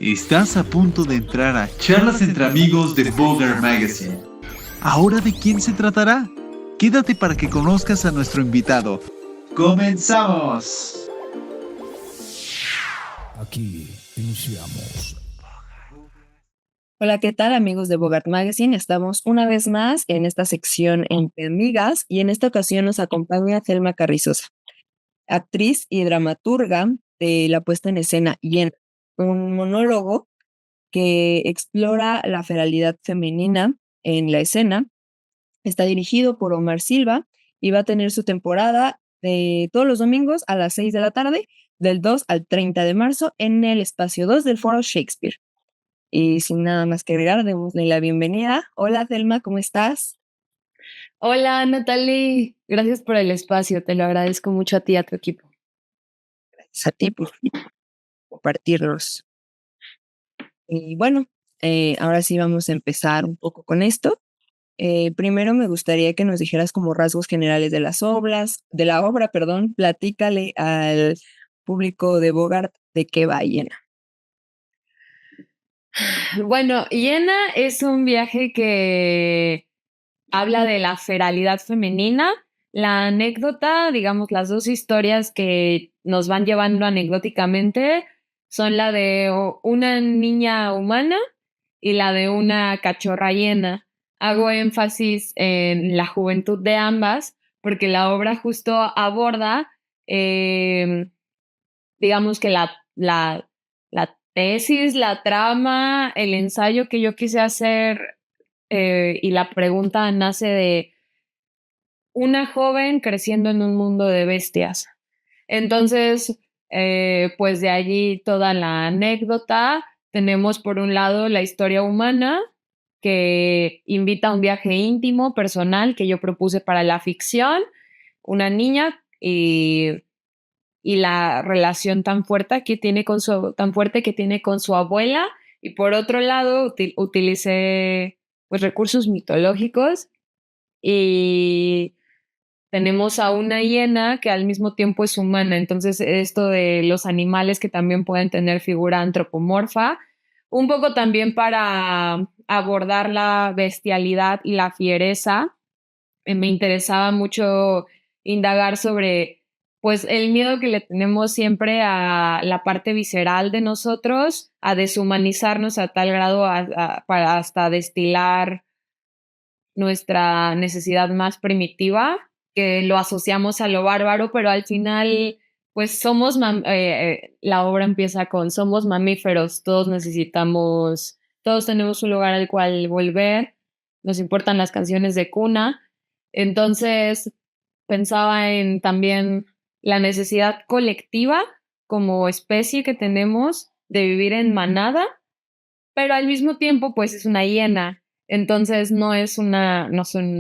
Estás a punto de entrar a Charlas entre Amigos de Bogart Magazine. ¿Ahora de quién se tratará? Quédate para que conozcas a nuestro invitado. ¡Comenzamos! Aquí iniciamos. Hola, ¿qué tal amigos de Bogart Magazine? Estamos una vez más en esta sección Entre Amigas y en esta ocasión nos acompaña Thelma Carrizosa, actriz y dramaturga de la puesta en escena Hiena, un monólogo que explora la feralidad femenina en la escena. Está dirigido por Omar Silva y va a tener su temporada de todos los domingos a las 6 de la tarde, del 2 al 30 de marzo, en el espacio 2 del Foro Shakespeare. Y sin nada más que agregar, démosle la bienvenida. Hola, Thelma, ¿cómo estás? Hola, Natalie. Gracias por el espacio. Te lo agradezco mucho a ti y a tu equipo. Gracias a ti por compartirlos. Y bueno, ahora sí vamos a empezar un poco con esto. Primero me gustaría que nos dijeras como rasgos generales de la obra, perdón. Platícale al público de Bogart de qué va Hiena. Bueno, Hiena es un viaje que habla de la feralidad femenina. La anécdota, digamos, las dos historias que nos van llevando anecdóticamente son la de una niña humana y la de una cachorra hiena. Hago énfasis en la juventud de ambas porque la obra justo aborda, digamos que la tesis, la trama, el ensayo que yo quise hacer, y la pregunta nace de una joven creciendo en un mundo de bestias. Entonces, pues de allí toda la anécdota. Tenemos por un lado la historia humana que invita a un viaje íntimo, personal, que yo propuse para la ficción, una niña y la relación tan fuerte que tiene con su abuela. Y por otro lado, utilicé pues recursos mitológicos y tenemos a una hiena que al mismo tiempo es humana. Entonces, esto de los animales que también pueden tener figura antropomorfa, un poco también para abordar la bestialidad y la fiereza. Me interesaba mucho indagar sobre pues el miedo que le tenemos siempre a la parte visceral de nosotros, a deshumanizarnos a tal grado para hasta destilar nuestra necesidad más primitiva, que lo asociamos a lo bárbaro, pero al final, pues la obra empieza con somos mamíferos, todos tenemos un lugar al cual volver, nos importan las canciones de cuna. Entonces pensaba en también la necesidad colectiva como especie que tenemos de vivir en manada, pero al mismo tiempo pues es una hiena. Entonces no es un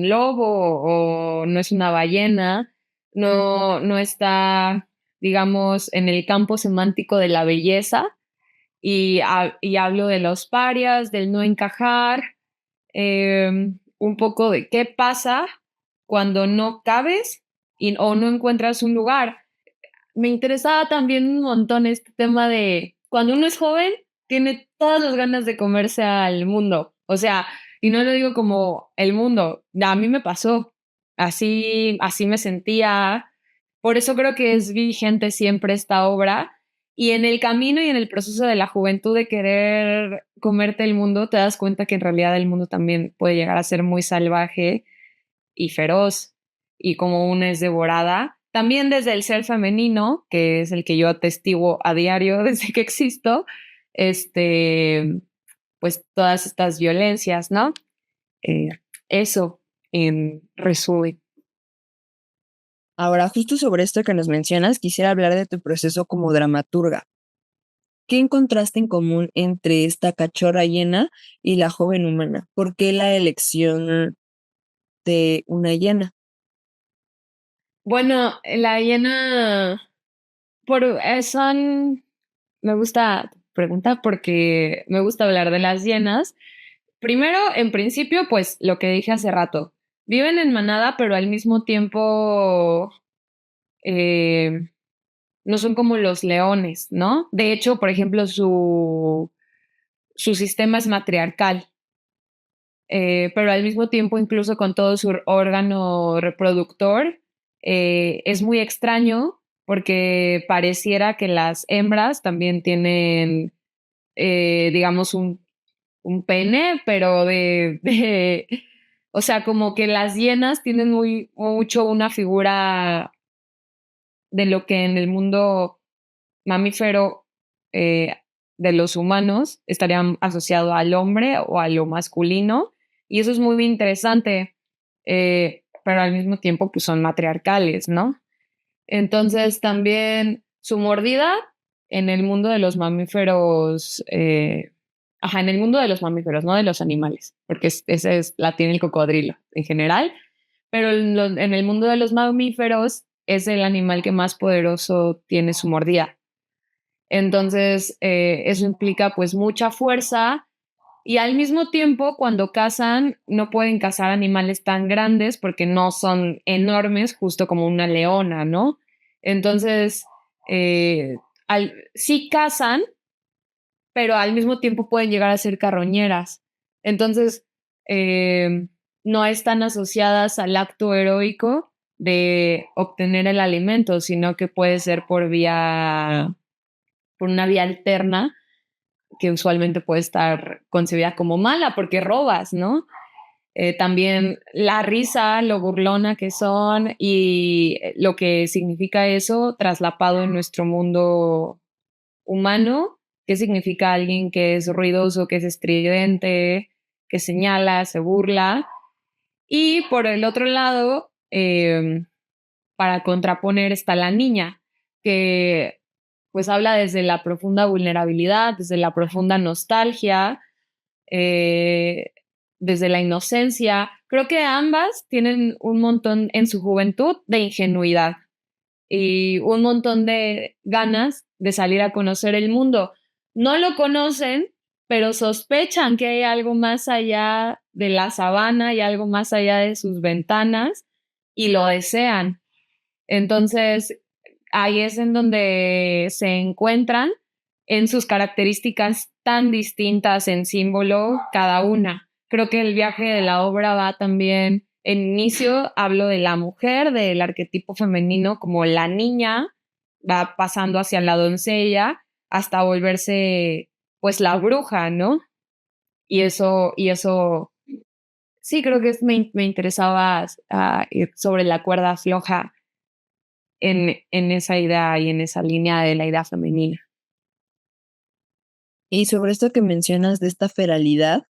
lobo o no es una ballena, no está, digamos, en el campo semántico de la belleza. Y hablo de los parias, del no encajar, un poco de qué pasa cuando no cabes o no encuentras un lugar. Me interesaba también un montón este tema de cuando uno es joven, tiene todas las ganas de comerse al mundo. O sea, y no lo digo como el mundo, a mí me pasó. Así me sentía. Por eso creo que es vigente siempre esta obra. Y en el camino y en el proceso de la juventud de querer comerte el mundo, te das cuenta que en realidad el mundo también puede llegar a ser muy salvaje y feroz, y como una es devorada, también desde el ser femenino, que es el que yo atestiguo a diario desde que existo, pues todas estas violencias, ¿no? Eh, Eso en resumen. Ahora, justo sobre esto que nos mencionas, quisiera hablar de tu proceso como dramaturga. ¿Qué encontraste en común entre esta cachorra hiena y la joven humana? ¿Por qué la elección de una hiena? Bueno, la hiena, me gusta preguntar porque me gusta hablar de las hienas. Primero, en principio, pues lo que dije hace rato, viven en manada, pero al mismo tiempo no son como los leones, ¿no? De hecho, por ejemplo, su sistema es matriarcal. Pero al mismo tiempo, incluso con todo su órgano reproductor, es muy extraño porque pareciera que las hembras también tienen, digamos, un pene, pero o sea, como que las hienas tienen mucho una figura de lo que en el mundo mamífero eh, de los humanos estarían asociado al hombre o a lo masculino, y eso es muy interesante, pero al mismo tiempo pues son matriarcales, ¿no? Entonces también su mordida en el mundo de los mamíferos, en el mundo de los mamíferos, no de los animales, porque esa la tiene el cocodrilo en general, pero en el mundo de los mamíferos es el animal que más poderoso tiene su mordida. Entonces, eso implica pues mucha fuerza y al mismo tiempo cuando cazan no pueden cazar animales tan grandes porque no son enormes, justo como una leona, ¿no? Entonces, eh, sí cazan, pero al mismo tiempo pueden llegar a ser carroñeras. Entonces, eh, no están asociadas al acto heroico de obtener el alimento, sino que puede ser por una vía alterna que usualmente puede estar concebida como mala porque robas, ¿no? También la risa, lo burlona que son y lo que significa eso traslapado en nuestro mundo humano, qué significa alguien que es ruidoso, que es estridente, que señala, se burla. Y por el otro lado, para contraponer está la niña, que pues habla desde la profunda vulnerabilidad, desde la profunda nostalgia, eh, desde la inocencia. Creo que ambas tienen un montón en su juventud de ingenuidad y un montón de ganas de salir a conocer el mundo. No lo conocen, pero sospechan que hay algo más allá de la sabana y algo más allá de sus ventanas y lo desean. Entonces, ahí es en donde se encuentran en sus características tan distintas en símbolo cada una. Creo que el viaje de la obra va también, en inicio hablo de la mujer, del arquetipo femenino como la niña, va pasando hacia la doncella hasta volverse pues la bruja, ¿no? Y eso sí, creo que me interesaba ir sobre la cuerda floja en esa idea y en esa línea de la idea femenina. Y sobre esto que mencionas de esta feralidad,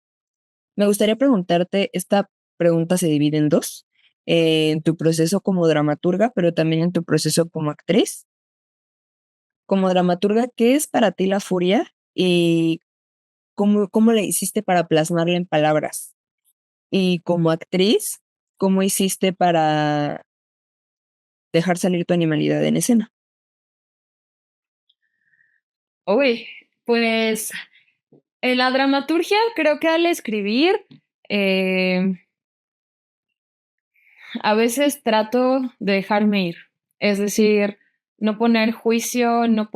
me gustaría preguntarte, esta pregunta se divide en dos, en tu proceso como dramaturga, pero también en tu proceso como actriz. Como dramaturga, ¿qué es para ti la furia y cómo le hiciste para plasmarla en palabras? Y como actriz, ¿cómo hiciste para dejar salir tu animalidad en escena? Uy, pues en la dramaturgia creo que al escribir eh, a veces trato de dejarme ir, es decir, no poner juicio, no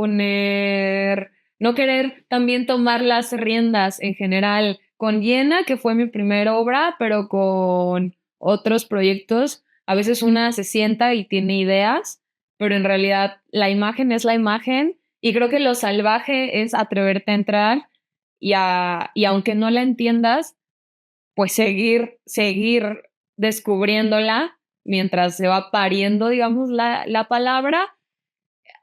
querer también tomar las riendas en general con Llena, que fue mi primera obra, pero con otros proyectos, a veces una se sienta y tiene ideas, pero en realidad la imagen es la imagen y creo que lo salvaje es atreverte a entrar y aunque no la entiendas, pues seguir descubriéndola mientras se va pariendo, digamos, la palabra.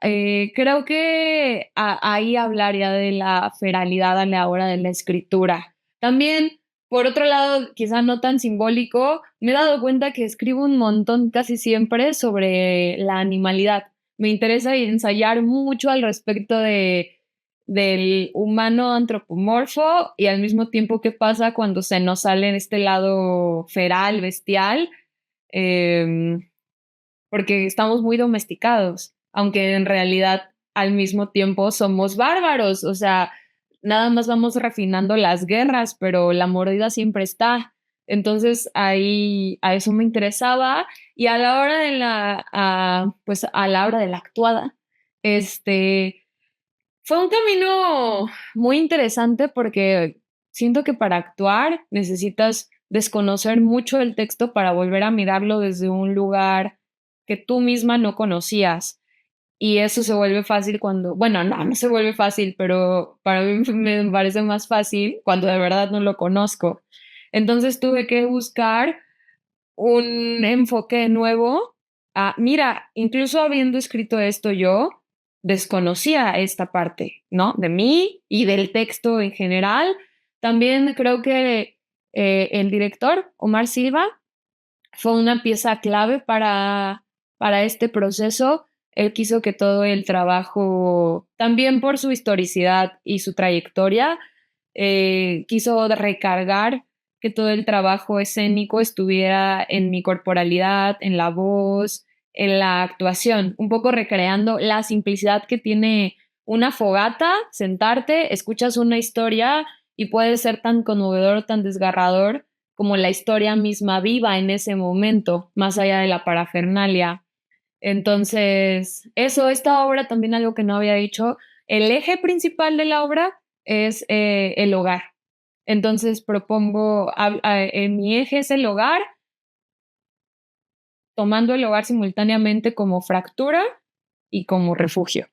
Creo que ahí hablaría de la feralidad a la hora de la escritura. También, por otro lado, quizá no tan simbólico, me he dado cuenta que escribo un montón casi siempre sobre la animalidad. Me interesa ensayar mucho al respecto del humano antropomorfo y al mismo tiempo qué pasa cuando se nos sale en este lado feral, bestial, eh, porque estamos muy domesticados, aunque en realidad al mismo tiempo somos bárbaros, o sea, nada más vamos refinando las guerras, pero la mordida siempre está. Entonces ahí a eso me interesaba y a la hora pues a la hora de la actuada, este, Fue un camino muy interesante porque siento que para actuar necesitas desconocer mucho el texto para volver a mirarlo desde un lugar que tú misma no conocías. Y eso se vuelve fácil cuando, bueno, no se vuelve fácil, pero para mí me parece más fácil cuando de verdad no lo conozco. Entonces tuve que buscar un enfoque nuevo. Mira, incluso habiendo escrito esto yo, desconocía esta parte, ¿no? De mí y del texto en general. También creo que el director, Omar Silva, fue una pieza clave para este proceso. Él quiso que todo el trabajo, también por su historicidad y su trayectoria, quiso recargar que todo el trabajo escénico estuviera en mi corporalidad, en la voz, en la actuación, un poco recreando la simplicidad que tiene una fogata, sentarte, escuchas una historia y puede ser tan conmovedor, tan desgarrador como la historia misma viva en ese momento, más allá de la parafernalia. Entonces, esta obra también algo que no había dicho, el eje principal de la obra es el hogar. Entonces propongo, en mi eje es el hogar, tomando el hogar simultáneamente como fractura y como refugio.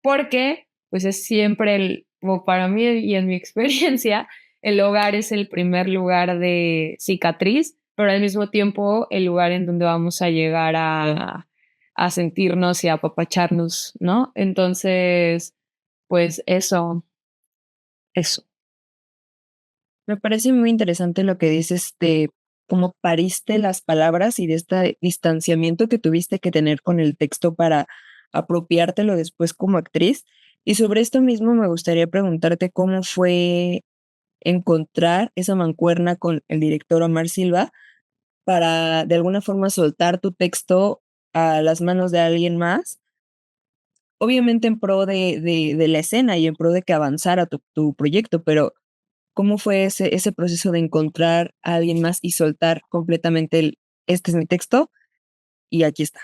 Porque, pues es siempre, como para mí y en mi experiencia, el hogar es el primer lugar de cicatriz, pero al mismo tiempo el lugar en donde vamos a llegar a sentirnos y a apapacharnos, ¿no? Entonces, pues eso. Me parece muy interesante lo que dices de cómo pariste las palabras y de este distanciamiento que tuviste que tener con el texto para apropiártelo después como actriz. Y sobre esto mismo me gustaría preguntarte cómo fue encontrar esa mancuerna con el director Omar Silva para de alguna forma soltar tu texto a las manos de alguien más, obviamente en pro de la escena y en pro de que avanzara tu proyecto, pero ¿cómo fue ese proceso de encontrar a alguien más y soltar completamente este es mi texto y aquí está?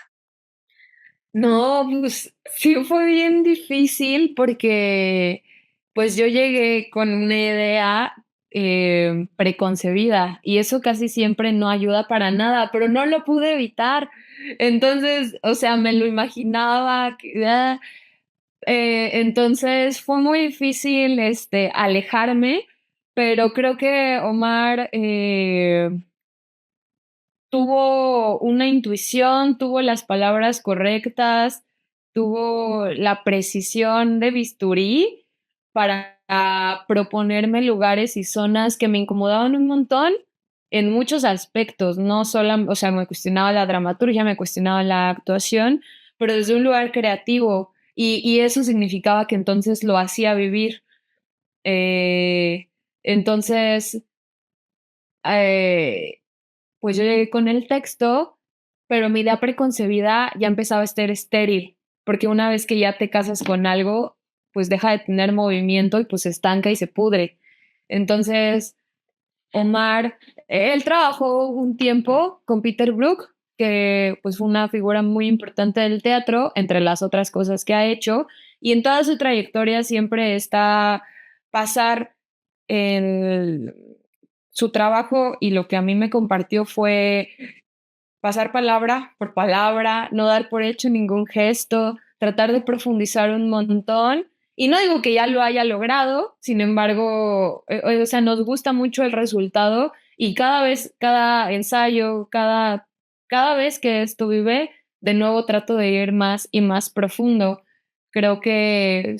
No, pues sí fue bien difícil porque pues yo llegué con una idea preconcebida y eso casi siempre no ayuda para nada, pero no lo pude evitar. Entonces, o sea, me lo imaginaba. Entonces fue muy difícil alejarme, pero creo que Omar tuvo una intuición, tuvo las palabras correctas, tuvo la precisión de bisturí para proponerme lugares y zonas que me incomodaban un montón en muchos aspectos, no solo, o sea, me cuestionaba la dramaturgia, me cuestionaba la actuación, pero desde un lugar creativo y eso significaba que entonces lo hacía vivir. Eh, entonces, eh, pues yo llegué con el texto, pero mi idea preconcebida ya empezaba a ser estéril, porque una vez que ya te casas con algo, pues deja de tener movimiento y pues se estanca y se pudre. Entonces, Omar, él trabajó un tiempo con Peter Brook, que pues fue una figura muy importante del teatro, entre las otras cosas que ha hecho, y en toda su trayectoria siempre está pasar el, su trabajo y lo que a mí me compartió fue pasar palabra por palabra, no dar por hecho ningún gesto, tratar de profundizar un montón. Y no digo que ya lo haya logrado, sin embargo, o sea, nos gusta mucho el resultado y cada vez, cada ensayo, cada vez que esto vive, de nuevo trato de ir más y más profundo. Creo que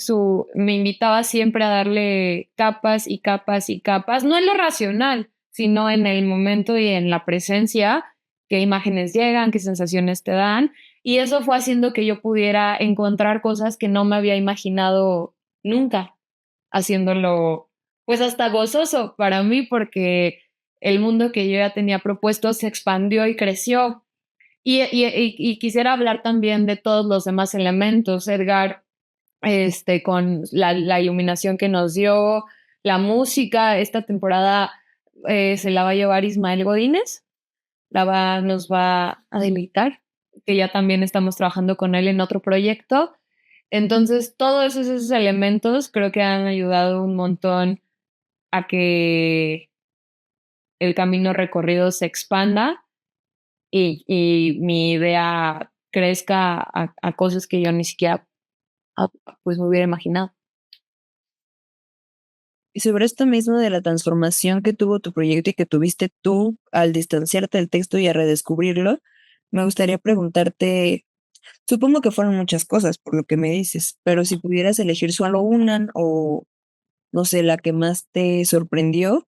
me invitaba siempre a darle capas y capas y capas, no en lo racional, sino en el momento y en la presencia, qué imágenes llegan, qué sensaciones te dan. Y eso fue haciendo que yo pudiera encontrar cosas que no me había imaginado nunca, haciéndolo pues hasta gozoso para mí porque el mundo que yo ya tenía propuesto se expandió y creció. Y quisiera hablar también de todos los demás elementos, Edgar, con la iluminación que nos dio, la música, esta temporada se la va a llevar Ismael Godínez, nos va a deleitar, que ya también estamos trabajando con él en otro proyecto. Entonces, todos esos elementos creo que han ayudado un montón a que el camino recorrido se expanda y mi idea crezca a cosas que yo ni siquiera pues me hubiera imaginado. Y sobre esto mismo de la transformación que tuvo tu proyecto y que tuviste tú al distanciarte del texto y a redescubrirlo, me gustaría preguntarte, supongo que fueron muchas cosas por lo que me dices, pero si pudieras elegir solo una o no sé, la que más te sorprendió,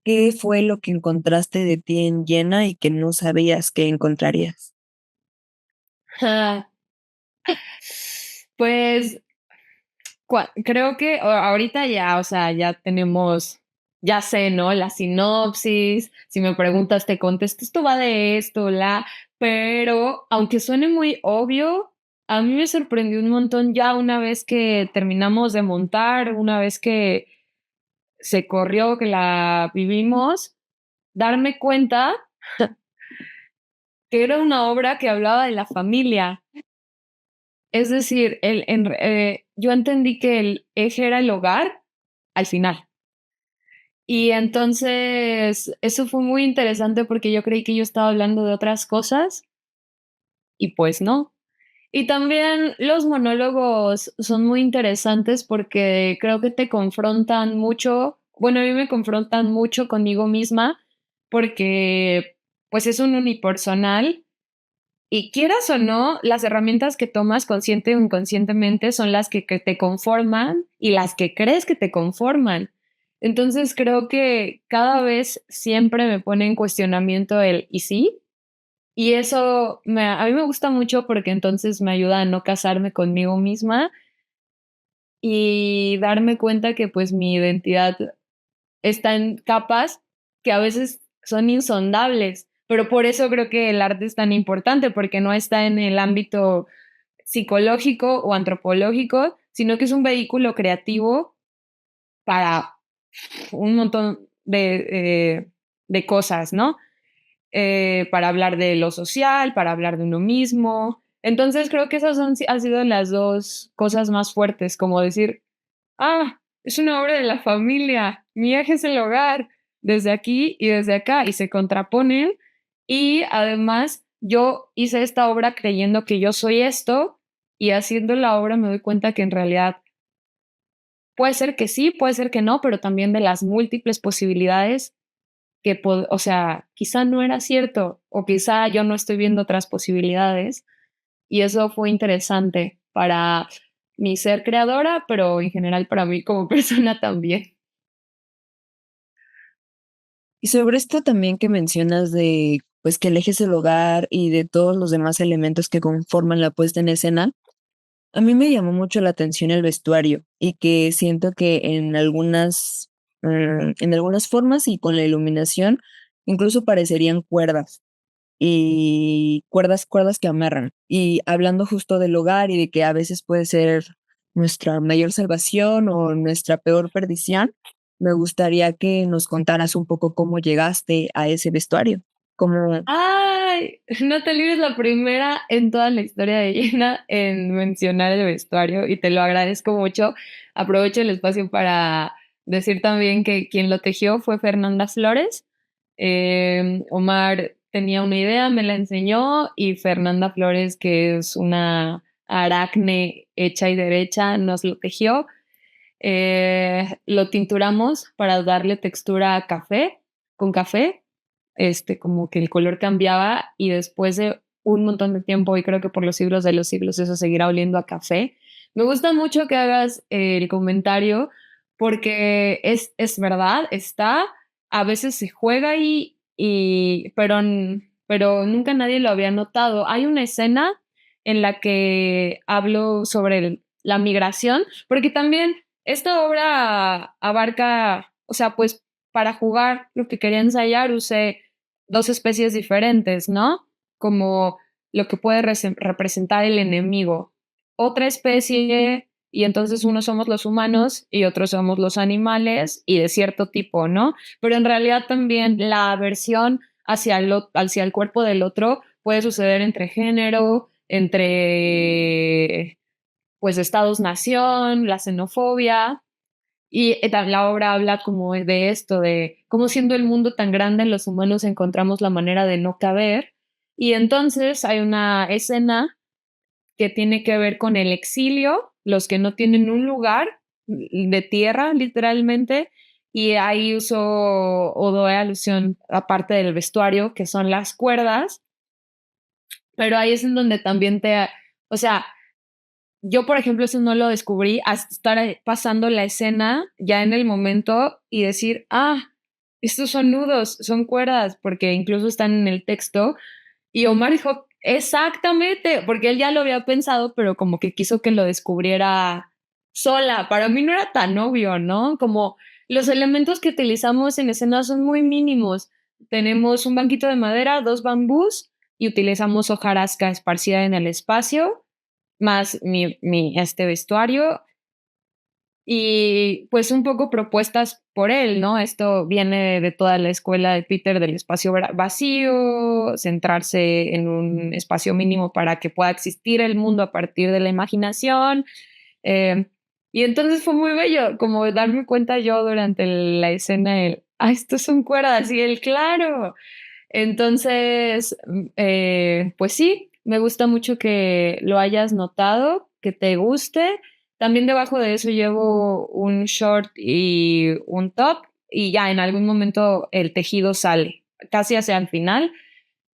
¿qué fue lo que encontraste de ti en Jenna y que no sabías que encontrarías? Pues creo que ahorita ya, o sea, ya tenemos, ya sé, ¿no? La sinopsis, si me preguntas, te contesto, esto va de esto, pero aunque suene muy obvio, a mí me sorprendió un montón ya una vez que terminamos de montar, una vez que se corrió, que la vivimos, darme cuenta que era una obra que hablaba de la familia. Es decir, yo entendí que el eje era el hogar al final. Y entonces eso fue muy interesante porque yo creí que yo estaba hablando de otras cosas y pues no. Y también los monólogos son muy interesantes porque creo que te confrontan mucho, bueno, a mí me confrontan mucho conmigo misma porque pues es un unipersonal y quieras o no, las herramientas que tomas consciente o inconscientemente son las que te conforman y las que crees que te conforman. Entonces creo que cada vez siempre me pone en cuestionamiento el ¿y sí? Y eso a mí me gusta mucho porque entonces me ayuda a no casarme conmigo misma y darme cuenta que pues mi identidad está en capas que a veces son insondables, pero por eso creo que el arte es tan importante, porque no está en el ámbito psicológico o antropológico, sino que es un vehículo creativo para un montón de cosas, ¿no? Para hablar de lo social, para hablar de uno mismo. Entonces creo que esas han sido las dos cosas más fuertes, como decir, ah, es una obra de la familia, mi eje es el hogar, desde aquí y desde acá, y se contraponen. Y además, yo hice esta obra creyendo que yo soy esto, y haciendo la obra me doy cuenta que en realidad puede ser que sí, puede ser que no, pero también de las múltiples posibilidades o sea, quizá no era cierto, o quizá yo no estoy viendo otras posibilidades, y eso fue interesante para mi ser creadora, pero en general para mí como persona también. Y sobre esto también que mencionas de, pues, que el eje es el hogar y de todos los demás elementos que conforman la puesta en escena, a mí me llamó mucho la atención el vestuario y que siento que en algunas formas y con la iluminación incluso parecerían cuerdas y cuerdas que amarran. Y hablando justo del hogar y de que a veces puede ser nuestra mayor salvación o nuestra peor perdición, me gustaría que nos contaras un poco cómo llegaste a ese vestuario. Como, Ay, Natalie es la primera en toda la historia de Jenna en mencionar el vestuario y te lo agradezco mucho. Aprovecho el espacio para decir también que quien lo tejió fue Fernanda Flores. Omar tenía una idea, me la enseñó y Fernanda Flores, que es una aracne hecha y derecha, nos lo tejió. Lo tinturamos para darle textura a café, con café, como que el color cambiaba y después de un montón de tiempo, y creo que por los siglos de los siglos eso seguirá oliendo a café. Me gusta mucho que hagas el comentario porque es verdad, a veces se juega ahí, pero nunca nadie lo había notado. Hay una escena en la que hablo sobre la migración, porque también esta obra abarca, o sea, pues para jugar lo que quería ensayar usé dos especies diferentes, ¿no? Como lo que puede representar el enemigo. Otra especie, y entonces unos somos los humanos y otros somos los animales y de cierto tipo, ¿no? Pero en realidad también la aversión hacia el cuerpo del otro puede suceder entre género, entre pues estados-nación, la xenofobia. Y la obra habla como de esto, de cómo siendo el mundo tan grande, los humanos encontramos la manera de no caber. Y entonces hay una escena que tiene que ver con el exilio, los que no tienen un lugar de tierra, literalmente, y ahí uso o doy alusión aparte del vestuario, que son las cuerdas, pero ahí es en donde también o sea, yo, por ejemplo, eso no lo descubrí hasta estar pasando la escena ya en el momento y decir, estos son nudos, son cuerdas, porque incluso están en el texto. Y Omar dijo, exactamente, porque él ya lo había pensado, pero como que quiso que lo descubriera sola. Para mí no era tan obvio, ¿no? Como los elementos que utilizamos en escena son muy mínimos. Tenemos un banquito de madera, 2 bambús y utilizamos hojarasca esparcida en el espacio, más este vestuario y pues un poco propuestas por él, ¿no? Esto viene de toda la escuela de Peter del espacio vacío, centrarse en un espacio mínimo para que pueda existir el mundo a partir de la imaginación. eh, y entonces fue muy bello, como darme cuenta yo durante la escena, estos son cuerdas, y él, claro. Entonces, pues sí, me gusta mucho que lo hayas notado, que te guste. También debajo de eso llevo un short y un top y ya en algún momento el tejido sale, casi hacia el final,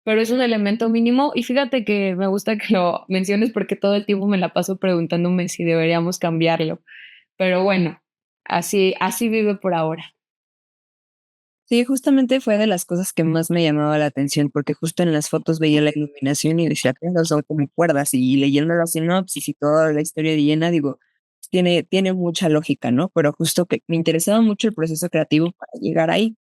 pero es un elemento mínimo y fíjate que me gusta que lo menciones porque todo el tiempo me la paso preguntándome si deberíamos cambiarlo, pero bueno, así vive por ahora. Sí, justamente fue de las cosas que más me llamaba la atención, porque justo en las fotos veía la iluminación y decía, claro, son como cuerdas, y leyendo la sinopsis y toda la historia de Jenna, digo, tiene mucha lógica, ¿no? Pero justo que me interesaba mucho el proceso creativo para llegar ahí.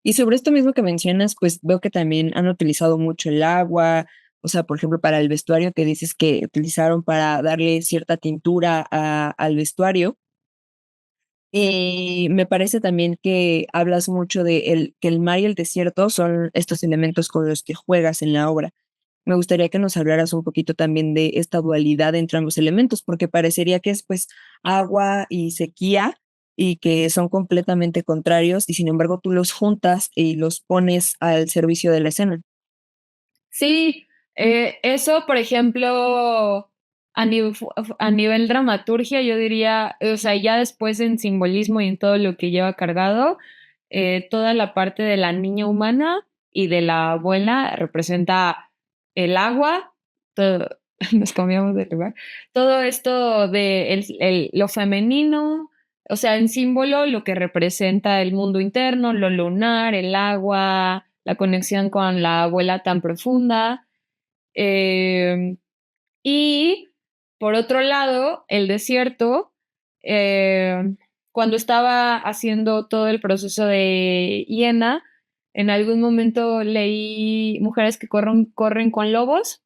Y sobre esto mismo que mencionas, pues veo que también han utilizado mucho el agua, o sea, por ejemplo, para el vestuario que dices que utilizaron para darle cierta tintura al vestuario. Me parece también que hablas mucho de que el mar y el desierto son estos elementos con los que juegas en la obra. Me gustaría que nos hablaras un poquito también de esta dualidad entre ambos elementos, porque parecería que es pues agua y sequía y que son completamente contrarios y sin embargo tú los juntas y los pones al servicio de la escena. Sí, eso, por ejemplo, a nivel dramaturgia, yo diría, o sea, ya después en simbolismo y en todo lo que lleva cargado, toda la parte de la niña humana y de la abuela representa el agua, todo, nos cambiamos de lugar, todo esto de lo femenino, o sea, en símbolo lo que representa el mundo interno, lo lunar, el agua, la conexión con la abuela tan profunda. eh, y por otro lado, el desierto, eh, cuando estaba haciendo todo el proceso de hiena, en algún momento leí Mujeres que corren con lobos,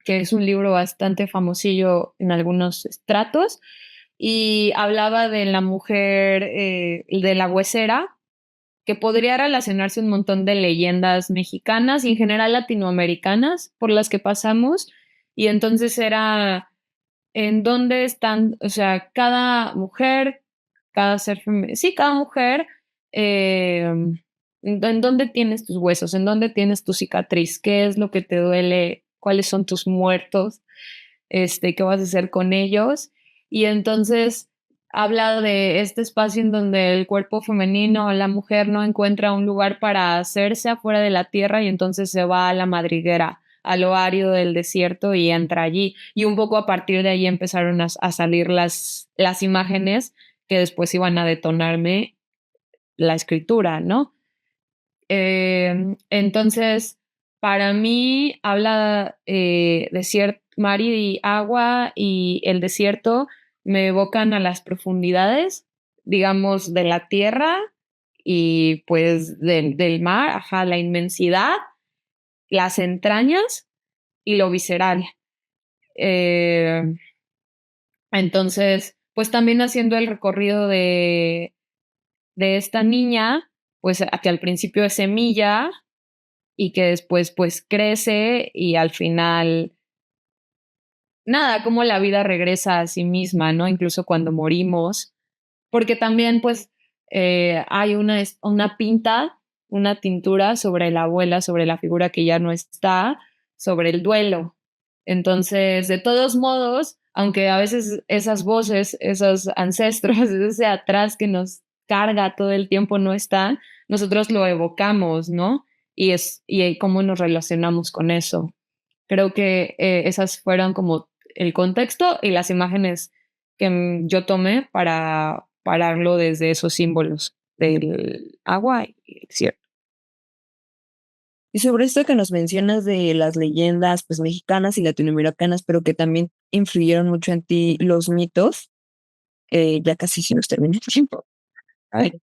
que es un libro bastante famosillo en algunos estratos, y hablaba de la mujer, de la huesera, que podría relacionarse un montón de leyendas mexicanas y en general latinoamericanas por las que pasamos. Y entonces era en dónde están, o sea, cada mujer, cada ser femenino, sí, cada mujer, en dónde tienes tus huesos, en dónde tienes tu cicatriz, qué es lo que te duele, cuáles son tus muertos, qué vas a hacer con ellos. Y entonces habla de este espacio en donde el cuerpo femenino, la mujer no encuentra un lugar para hacerse afuera de la tierra y entonces se va a la madriguera, a lo árido del desierto y entra allí. Y un poco a partir de ahí empezaron a salir las imágenes que después iban a detonarme la escritura, ¿no? Entonces, para mí habla mar y agua y el desierto me evocan a las profundidades, digamos, de la tierra y pues del mar, ajá, la inmensidad, las entrañas y lo visceral. Eh, entonces, pues también haciendo el recorrido de esta niña, pues a que al principio es semilla y que después pues crece y al final nada, cómo la vida regresa a sí misma, ¿no? Incluso cuando morimos, porque también pues hay una pinta, una tintura sobre la abuela, sobre la figura que ya no está, sobre el duelo. Entonces, de todos modos, aunque a veces esas voces, esos ancestros, ese atrás que nos carga todo el tiempo no están, nosotros lo evocamos, ¿no? Y cómo nos relacionamos con eso. Creo que esas fueron como el contexto y las imágenes que yo tomé para pararlo desde esos símbolos del agua y el cielo. Y sobre esto que nos mencionas de las leyendas pues mexicanas y latinoamericanas, pero que también influyeron mucho en ti los mitos, ya casi se nos termina el tiempo. Ay,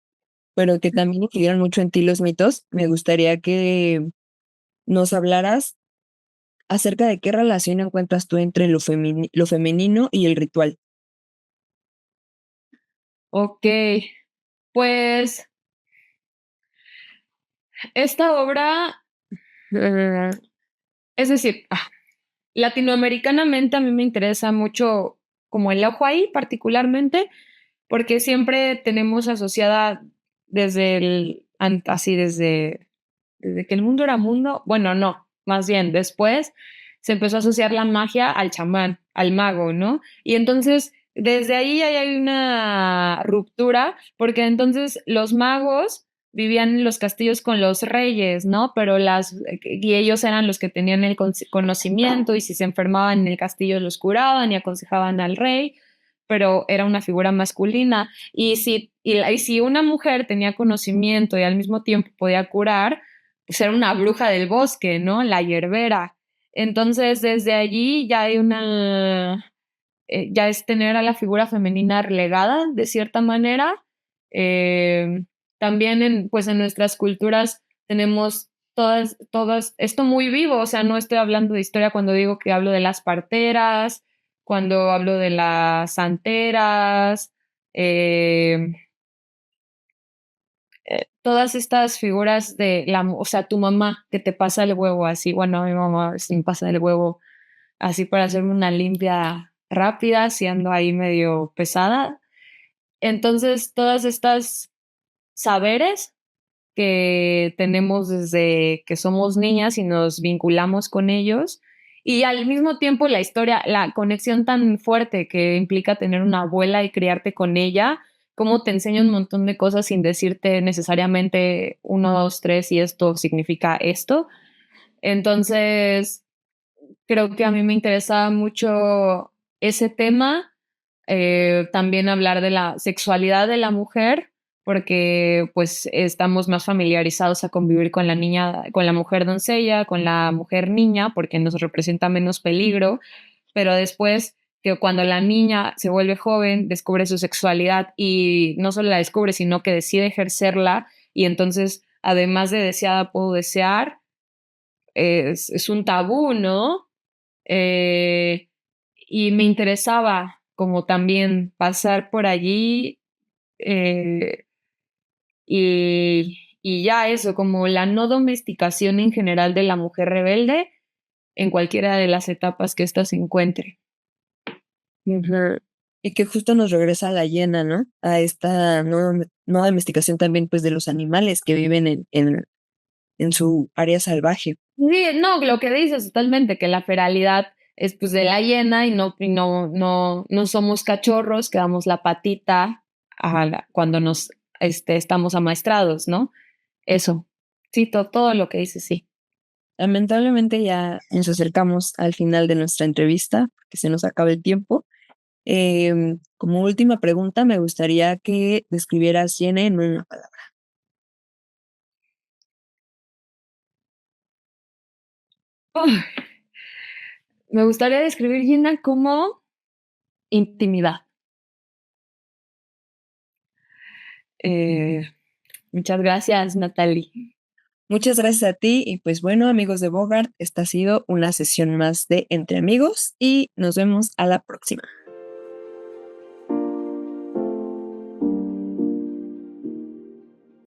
pero que también influyeron mucho en ti los mitos, me gustaría que nos hablaras acerca de qué relación encuentras tú entre lo femenino y el ritual. Ok, pues esta obra, eh, es decir, latinoamericanamente a mí me interesa mucho como el ojo ahí particularmente, porque siempre tenemos asociada desde así desde que el mundo era mundo, bueno, no, más bien después se empezó a asociar la magia al chamán, al mago, ¿no? Y entonces desde ahí hay una ruptura, porque entonces los magos vivían en los castillos con los reyes, ¿no? Y ellos eran los que tenían el conocimiento y si se enfermaban en el castillo los curaban y aconsejaban al rey, pero era una figura masculina. Y si una mujer tenía conocimiento y al mismo tiempo podía curar, pues era una bruja del bosque, ¿no? La hierbera. Entonces, desde allí ya hay ya es tener a la figura femenina relegada de cierta manera. Eh, También pues en nuestras culturas tenemos esto muy vivo, o sea, no estoy hablando de historia cuando digo que hablo de las parteras, cuando hablo de las santeras, eh, todas estas figuras o sea, tu mamá que te pasa el huevo así, bueno, mi mamá sí me pasa el huevo así para hacerme una limpia rápida, siendo ahí medio pesada. Entonces, todas estas saberes que tenemos desde que somos niñas y nos vinculamos con ellos, y al mismo tiempo la historia, la conexión tan fuerte que implica tener una abuela y criarte con ella, cómo te enseña un montón de cosas sin decirte necesariamente uno, dos, tres y esto significa esto. Entonces, creo que a mí me interesa mucho ese tema, también hablar de la sexualidad de la mujer, porque pues estamos más familiarizados a convivir con la niña, con la mujer doncella, con la mujer niña, porque nos representa menos peligro, pero después que cuando la niña se vuelve joven, descubre su sexualidad y no solo la descubre, sino que decide ejercerla y entonces, además de deseada, puedo desear, es un tabú, ¿no? Eh, y me interesaba como también pasar por allí eh, y ya eso, como la no domesticación en general de la mujer rebelde en cualquiera de las etapas que ésta se encuentre. Ujú. Y que justo nos regresa a la hiena, ¿no? A esta nueva domesticación también, pues, de los animales que viven en su área salvaje. Sí, no, lo que dices totalmente, que la feralidad es pues de la hiena no somos cachorros que damos la patita cuando estamos amaestrados, ¿no? Eso. Sí, todo lo que dices, sí. Lamentablemente ya nos acercamos al final de nuestra entrevista, que se nos acaba el tiempo. Como última pregunta, me gustaría que describieras hiena en una palabra. Ay, me gustaría describir Gina como intimidad. Eh, Muchas gracias, Natalie. Muchas gracias a ti y pues bueno, amigos de Bogart, esta ha sido una sesión más de Entre Amigos y nos vemos a la próxima.